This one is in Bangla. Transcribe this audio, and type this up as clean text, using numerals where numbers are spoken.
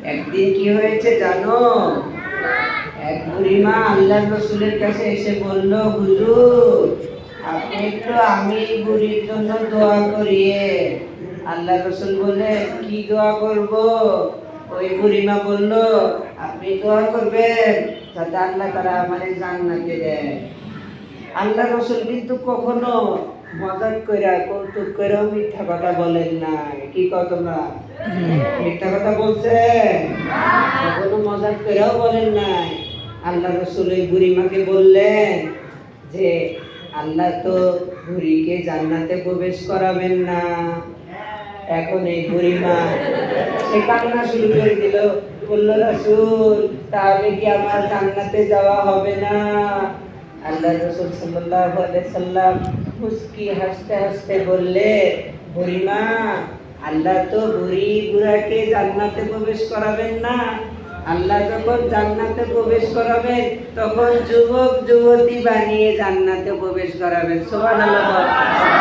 একদিন কি হয়েছে জানো? এক বুড়িমা আল্লাহর রাসূলের কাছে এসে বলল, হুজুর আপনি একটু আমি বুড়ির জন্য দোয়া করিয়ে। আল্লাহর রাসূল বলে, কি দোয়া করব? ওই বুড়িমা বলল, আপনি দোয়া করবেন যাতে আল্লাহ তাআলা আমারে জান্নাতে দেয়। আল্লাহর রাসূল কিন্তু কখনো মজাক কইরা কৌতুক কইরাও মিথ্যা কথা বলেন নাই। কি কও তোমরা? মিথ্যা কথা বলছেন? কখনো মজাক কইরাও বলেন নাই। আল্লাহ রাসূল ওই বুড়িমাকে বললেন যে আল্লাহ তো বুড়িকে জান্নাতে প্রবেশ করাবেন না। এখন এই বুড়িমা সে কান্না শুরু করে দিল, বলল, রাসূল তাহলে কি আমার জান্নাতে যাওয়া হবে না? আল্লাহ রাসূল সাল্লাল্লাহু আলাইহি সাল্লাম মুস্কি হাসতে হাসতে বললে, বুড়িমা আল্লাহ তো বুড়ি বুড়াকে জান্নাতে প্রবেশ করাবেন না। আল্লাহ যখন জান্নাতে প্রবেশ করাবেন তখন যুবক যুবতী বানিয়ে জান্নাতে প্রবেশ করাবেন। সুবহানাল্লাহ।